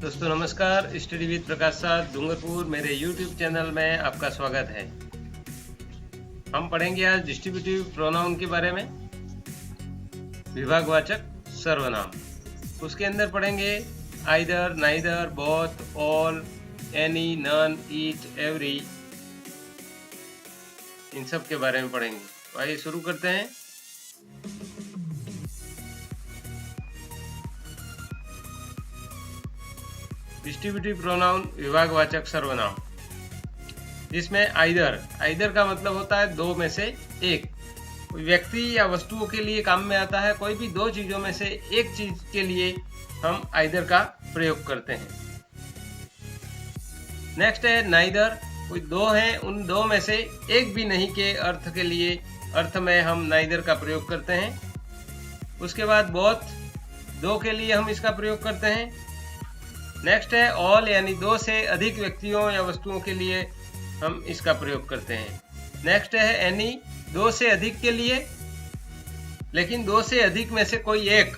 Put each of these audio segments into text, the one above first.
दोस्तों नमस्कार। Study with प्रकाश साथ डूंगरपुर मेरे YouTube चैनल में आपका स्वागत है। हम पढ़ेंगे आज डिस्ट्रीब्यूटिव प्रोनाउन के बारे में, विभागवाचक सर्वनाम। उसके अंदर पढ़ेंगे either, neither, both, all, any, none, each, every, इन सब के बारे में पढ़ेंगे। तो आइए शुरू करते हैं। डिस्ट्रीब्यूटिव प्रोनाउन विभागवाचक सर्वनाम, जिसमें आइदर का मतलब होता है दो में से एक। व्यक्ति या वस्तुओं के लिए काम में आता है। कोई भी दो चीजों में से एक चीज के लिए हम आइदर का प्रयोग करते हैं। नेक्स्ट है नाइदर। कोई दो हैं, उन दो में से एक भी नहीं के अर्थ में हम नाइदर का प्रयोग करते हैं। उसके बाद बोथ, दो के लिए हम इसका प्रयोग करते हैं। नेक्स्ट है ऑल, यानी दो से अधिक व्यक्तियों या वस्तुओं के लिए हम इसका प्रयोग करते हैं। नेक्स्ट है एनी, दो से अधिक के लिए, लेकिन दो से अधिक में से कोई एक।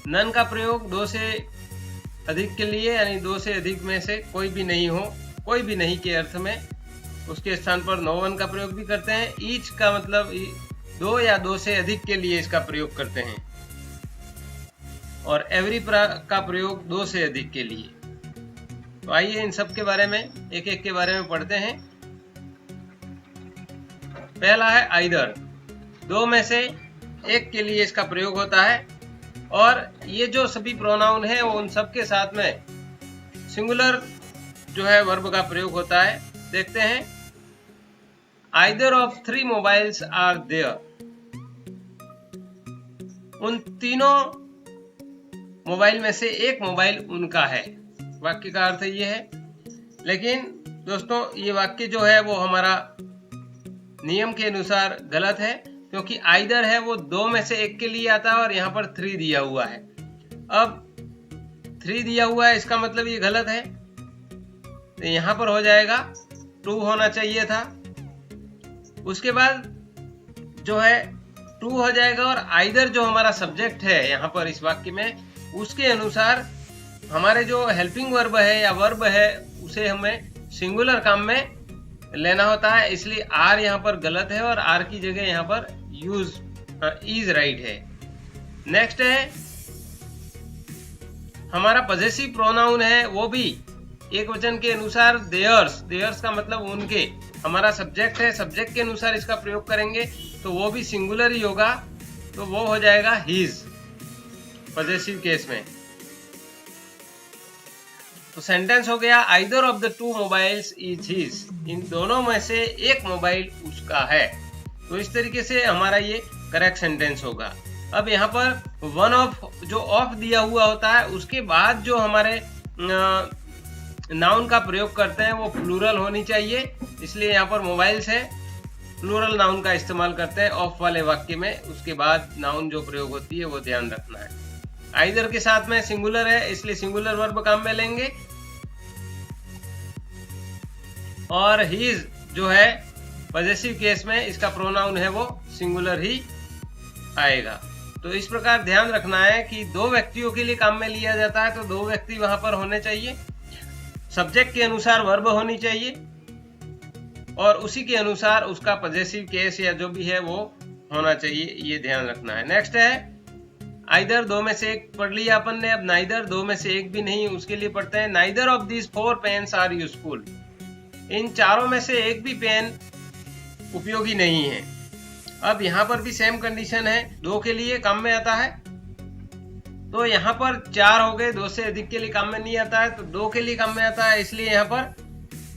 नन का प्रयोग दो से अधिक के लिए, यानी दो से अधिक में से कोई भी नहीं हो, कोई भी नहीं के अर्थ में। उसके स्थान पर नो वन का प्रयोग भी करते हैं। ईच का मतलब दो या दो से अधिक के लिए इसका प्रयोग करते हैं। और एवरी का प्रयोग दो से अधिक के लिए। तो आइए इन सब के बारे में एक एक के बारे में पढ़ते हैं। पहला है आइदर, दो में से एक के लिए इसका प्रयोग होता है। और ये जो सभी प्रोनाउन है वो उन सब के साथ में सिंगुलर जो है वर्ब का प्रयोग होता है। देखते हैं। Either of 3 mobiles are there. उन तीनों मोबाइल में से एक मोबाइल उनका है। वाक्य का अर्थ ये है। लेकिन दोस्तों ये वाक्य जो है वो हमारा नियम के अनुसार गलत है, क्योंकि आइदर है वो दो में से एक के लिए आता है और यहाँ पर 3 दिया हुआ है। अब 3 दिया हुआ है, इसका मतलब ये गलत है। तो यहाँ पर हो जाएगा 2 होना चाहिए था। उसके बाद जो है 2 हो जाएगा। और आइदर जो हमारा सब्जेक्ट है यहाँ पर इस वाक्य में, उसके अनुसार हमारे जो हेल्पिंग वर्ब है या वर्ब है उसे हमें सिंगुलर काम में लेना होता है। इसलिए आर यहाँ पर गलत है और आर की जगह यहाँ पर यूज इज राइट है। नेक्स्ट है हमारा पॉजेसिव प्रोनाउन है, वो भी एक वचन के अनुसार देयर्स। देयर्स का मतलब उनके। हमारा सब्जेक्ट है, सब्जेक्ट के अनुसार इसका प्रयोग करेंगे तो वो भी सिंगुलर ही होगा। तो वो हो जाएगा हिज पॉजेसिव केस में। तो सेंटेंस हो गया either of the 2 mobiles is his. इन दोनों में से एक मोबाइल उसका है। तो इस तरीके से हमारा ये करेक्ट सेंटेंस होगा। अब यहाँ पर वन ऑफ जो ऑफ दिया हुआ होता है, उसके बाद जो हमारे नाउन का प्रयोग करते हैं वो प्लूरल होनी चाहिए। इसलिए यहाँ पर मोबाइल्स है, प्लूरल नाउन का इस्तेमाल करते हैं ऑफ वाले वाक्य में। उसके बाद नाउन जो प्रयोग होती है वो ध्यान रखना है। आइदर के साथ में सिंगुलर है, इसलिए सिंगुलर वर्ब काम में लेंगे। और हिज जो है पॉजेसिव केस में इसका प्रोनाउन है वो सिंगुलर ही आएगा। तो इस प्रकार ध्यान रखना है कि दो व्यक्तियों के लिए काम में लिया जाता है तो दो व्यक्ति वहां पर होने चाहिए। सब्जेक्ट के अनुसार वर्ब होनी चाहिए और उसी के अनुसार उसका पॉजेसिव केस या जो भी है वो होना चाहिए। ये ध्यान रखना है। नेक्स्ट है आइदर, दो में से एक पढ़ लिया अपन ने। अब नाइदर, दो में से एक भी नहीं, उसके लिए पढ़ते हैं neither of these 4 pens are useful. इन चारों में से एक भी पेन उपयोगी नहीं है। अब यहाँ पर भी सेम कंडीशन है, दो के लिए काम में आता है। तो यहाँ पर 4 हो गए, दो से अधिक के लिए काम में नहीं आता है, तो दो के लिए काम में आता है। इसलिए यहाँ पर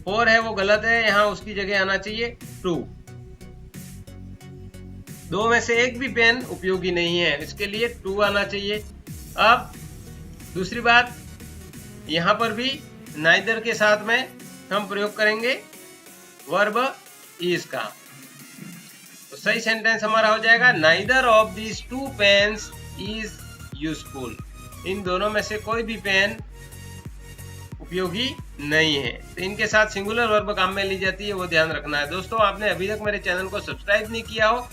4 है वो गलत है, यहाँ उसकी जगह आना चाहिए 2। दो में से एक भी पेन उपयोगी नहीं है, इसके लिए 2 आना चाहिए। अब दूसरी बात, यहाँ पर भी नाइदर के साथ में हम प्रयोग करेंगे वर्ब इज का। तो सही सेंटेंस हमारा हो जाएगा neither of these 2 pens is useful. इन दोनों में से कोई भी पेन उपयोगी नहीं है। तो इनके साथ सिंगुलर वर्ब काम में ली जाती है, वो ध्यान रखना है। दोस्तों आपने अभी तक मेरे चैनल को सब्सक्राइब नहीं किया हो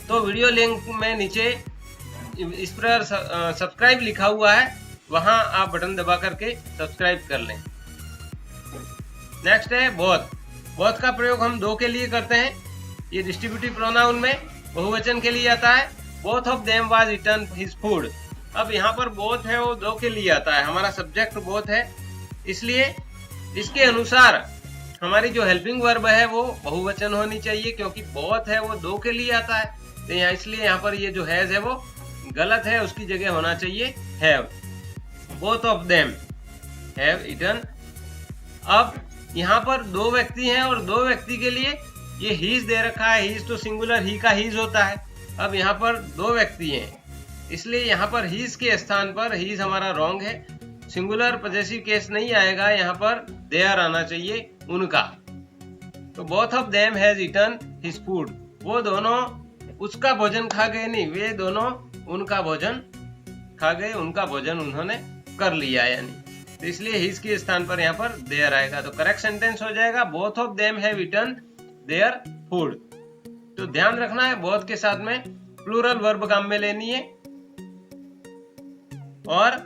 तो वीडियो लिंक में नीचे इस पर सब्सक्राइब लिखा हुआ है, वहां आप बटन दबा करके सब्सक्राइब कर लें। नेक्स्ट है बोथ। बोथ का प्रयोग हम दो के लिए करते हैं। ये डिस्ट्रीब्यूटिव प्रोनाउन में बहुवचन के लिए आता है। Both of them was eaten his food. अब यहाँ पर बोथ है वो दो के लिए आता है, हमारा सब्जेक्ट बोथ है, इसलिए इसके अनुसार हमारी जो हेल्पिंग वर्ब है वो बहुवचन होनी चाहिए, क्योंकि बोथ है वो दो के लिए आता है। तो यहाँ इसलिए यहाँ पर ये जो हैज है वो गलत है, उसकी जगह होना चाहिए have. Both of them have eaten. अब यहाँ पर दो व्यक्ति हैं और दो व्यक्ति के लिए ये हीज दे रखा है। हीज तो सिंगुलर ही का हीज होता है। अब यहाँ पर दो व्यक्ति हैं, इसलिए यहाँ पर हीज के स्थान पर हीज हमारा रॉन्ग है। सिंगुलर पॉजेसिव केस नहीं आएगा, यहाँ पर देयर आना चाहिए, उनका। तो both of them has eaten his food. वो दोनों उसका भोजन खा गए, नहीं, वे दोनों उनका भोजन खा गए, उनका भोजन उन्होंने कर लिया यानी। तो इसलिए हिज के स्थान पर यहाँ पर देयर आएगा। तो करेक्ट सेंटेंस हो जाएगा both of them have eaten their food. तो ध्यान रखना है बोथ के साथ में प्लूरल वर्ब काम में लेनी है और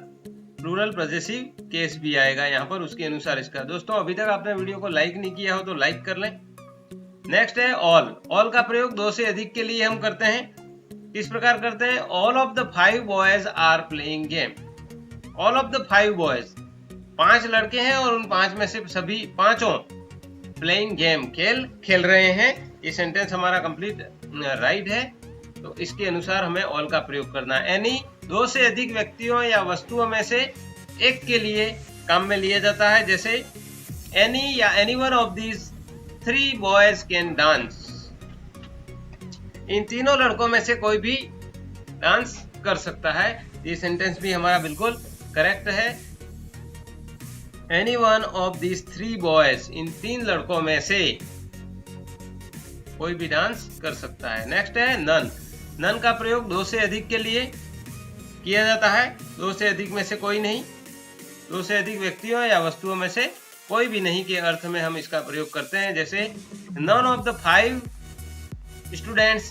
प्लूरल पॉजेसिव केस भी आएगा यहाँ पर, उसके अनुसार इसका। दोस्तों अभी तक आपने वीडियो को लाइक नहीं किया हो तो लाइक कर लें। नेक्स्ट है ऑल। ऑल का प्रयोग दो से अधिक के लिए हम करते हैं। किस प्रकार करते हैं? All of the 5 boys are playing game. All of the 5 boys, 5 लड़के हैं और उन 5 में से सभी पांचों प्लेइंग गेम, खेल रहे हैं। ये सेंटेंस हमारा कंप्लीट राइट है। तो इसके अनुसार हमें ऑल का प्रयोग करना है। एनी दो से अधिक व्यक्तियों या वस्तुओं में से एक के लिए काम में लिया जाता है, जैसे एनी या any one of these 3 boys can dance. इन तीनों लड़कों में से कोई भी डांस कर सकता है। ये सेंटेंस भी हमारा बिल्कुल करेक्ट है। Any one of these 3 boys, इन 3 लड़कों में से कोई भी डांस कर सकता है। नेक्स्ट है नन। नन का प्रयोग दो से अधिक के लिए किया जाता है। दो से अधिक में से कोई नहीं, दो से अधिक व्यक्तियों या वस्तुओं में से कोई भी नहीं के अर्थ में हम इसका प्रयोग करते हैं, जैसे none of the 5 students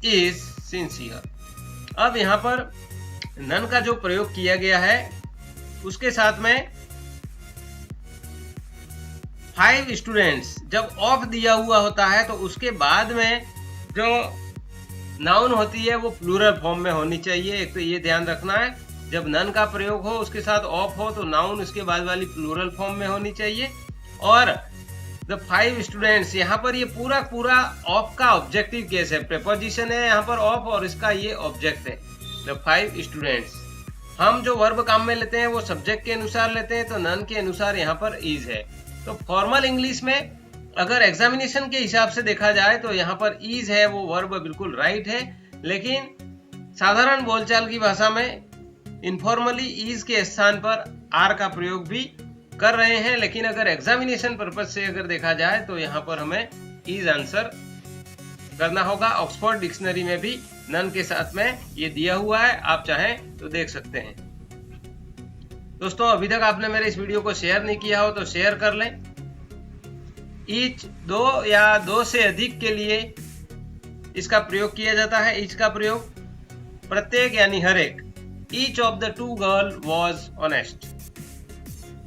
is sincere. अब यहाँ पर नन का जो प्रयोग किया गया है उसके साथ में 5 स्टूडेंट्स जब ऑफ दिया हुआ होता है तो उसके बाद में जो नाउन होती है वो प्लूरल फॉर्म में होनी चाहिए। एक तो ये ध्यान रखना है, जब नन का प्रयोग हो उसके साथ ऑफ हो तो नाउन उसके बाद वाली प्लूरल फॉर्म में होनी चाहिए। और द 5 स्टूडेंट्स, यहाँ पर ये पूरा ऑफ का ऑब्जेक्टिव केस है। प्रेपोजिशन है यहाँ पर ऑफ और इसका ये ऑब्जेक्ट है। द 5 स्टूडेंट्स, हम जो वर्ब काम में लेते हैं वो सब्जेक्ट के अनुसार लेते हैं, तो नन के अनुसार यहाँ पर इज है। तो फॉर्मल इंग्लिश में अगर एग्जामिनेशन के हिसाब से देखा जाए तो यहाँ पर इज है वो वर्ब बिल्कुल राइट है, लेकिन साधारण बोलचाल की भाषा में इनफॉर्मली इज के स्थान पर आर का प्रयोग भी कर रहे हैं। लेकिन अगर एग्जामिनेशन पर्पज से अगर देखा जाए तो यहाँ पर हमें इज आंसर करना होगा। ऑक्सफोर्ड डिक्शनरी में भी नन के साथ में ये दिया हुआ है, आप चाहें तो देख सकते हैं। दोस्तों अभी तक आपने मेरे इस वीडियो को शेयर नहीं किया हो तो शेयर कर लें। ईच दो या दो से अधिक के लिए इसका प्रयोग किया जाता है। ईच का प्रयोग प्रत्येक यानी हर एक। Each of the 2 girl was honest.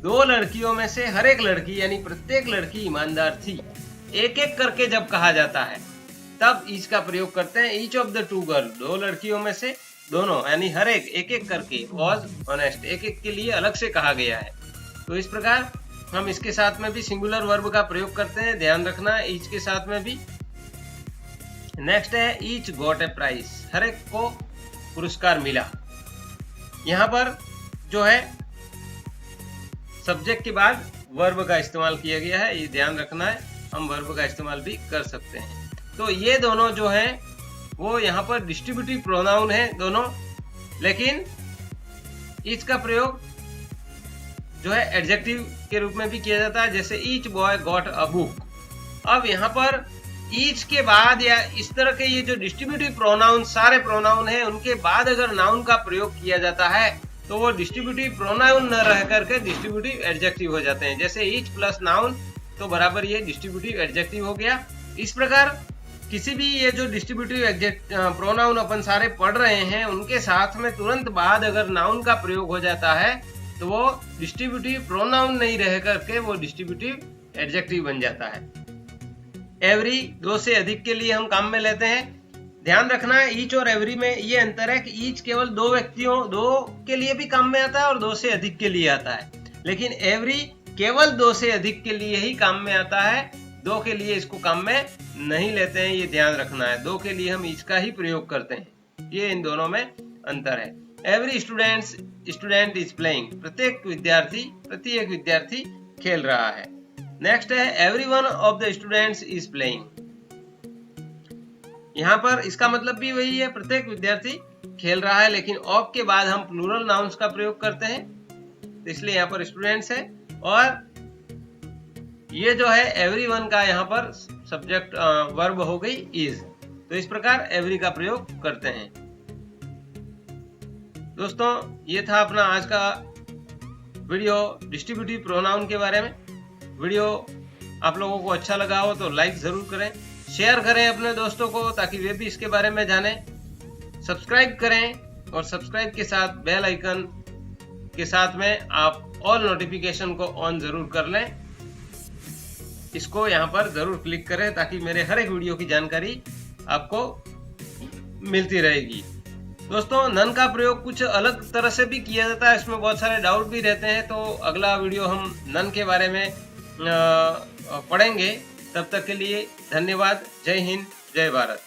2 लड़कियों में से हर एक लड़की यानी प्रत्येक लड़की ईमानदार थी। एक एक करके जब कहा जाता है तब ईच का प्रयोग करते हैं। ईच ऑफ द 2 गर्ल, 2 लड़कियों में से दोनों यानी हर एक, एक एक करके, वॉज ऑनेस्ट, एक एक के लिए अलग से कहा गया है। तो इस प्रकार हम इसके साथ में भी सिंगुलर वर्ब का प्रयोग करते हैं, ध्यान रखना है ईच के साथ में भी। नेक्स्ट है ईच गॉट ए प्राइज। हर एक को पुरस्कार मिला। यहाँ पर जो है सब्जेक्ट के बाद वर्ब का इस्तेमाल किया गया है, ये ध्यान रखना है। हम वर्ब का इस्तेमाल भी कर सकते हैं। तो ये दोनों जो हैं वो यहाँ पर डिस्ट्रीब्यूटिव प्रोनाउन है दोनों, लेकिन ईच का प्रयोग जो है एडजेक्टिव के रूप में भी किया जाता है, जैसे each boy got a book. अब यहाँ पर ईच के बाद या इस तरह के ये जो डिस्ट्रीब्यूटिव प्रोनाउन, सारे प्रोनाउन हैं, उनके बाद अगर नाउन का प्रयोग किया जाता है तो वो डिस्ट्रीब्यूटिव प्रोनाउन न रह करके डिस्ट्रीब्यूटिव एडजेक्टिव हो जाते हैं। जैसे ईच प्लस नाउन तो बराबर ये डिस्ट्रीब्यूटिव एडजेक्टिव हो गया। इस प्रकार किसी भी ये जो डिस्ट्रीब्यूटिव एग्जेक्ट प्रोनाउन अपन सारे पढ़ रहे हैं उनके साथ में तुरंत बाद अगर नाउन का प्रयोग हो जाता है तो वो डिस्ट्रीब्यूटिव प्रोनाउन नहीं रह करके वो डिस्ट्रीब्यूटिव एडजेक्टिव बन जाता है। एवरी 2 से अधिक के लिए हम काम में लेते हैं। ध्यान रखना है ईच और एवरी में ये अंतर है कि ईच केवल 2 व्यक्तियों 2 के लिए भी काम में आता है और 2 से अधिक के लिए आता है, लेकिन एवरी केवल 2 से अधिक के लिए ही काम में आता है, 2 के लिए इसको काम में नहीं लेते हैं। ये ध्यान रखना है, 2 के लिए हम ईच का ही प्रयोग करते हैं। ये इन दोनों में अंतर है। एवरी स्टूडेंट इज प्लेइंग, प्रत्येक विद्यार्थी खेल रहा है। नेक्स्ट है every one of the students is playing. यहाँ पर इसका मतलब भी वही है, प्रत्येक विद्यार्थी खेल रहा है, लेकिन ऑफ के बाद हम प्लूरल नाउन्स का प्रयोग करते हैं, तो इसलिए यहाँ पर स्टूडेंट्स है। और ये जो है एवरी वन का यहाँ पर सब्जेक्ट वर्ब हो गई इज, तो इस प्रकार एवरी का प्रयोग करते हैं। दोस्तों ये था अपना आज का वीडियो डिस्ट्रीब्यूटिव प्रोनाउन के बारे में। वीडियो आप लोगों को अच्छा लगा हो तो लाइक जरूर करें, शेयर करें अपने दोस्तों को ताकि वे भी इसके बारे में जानें। सब्सक्राइब करें और सब्सक्राइब के साथ बेल आइकन के साथ में आप ऑल नोटिफिकेशन को ऑन जरूर कर लें। इसको यहाँ पर जरूर क्लिक करें ताकि मेरे हर एक वीडियो की जानकारी आपको मिलती रहेगी। दोस्तों नन का प्रयोग कुछ अलग तरह से भी किया जाता है, इसमें बहुत सारे डाउट भी रहते हैं, तो अगला वीडियो हम नन के बारे में पढ़ेंगे। तब तक के लिए धन्यवाद। जय हिंद, जय भारत।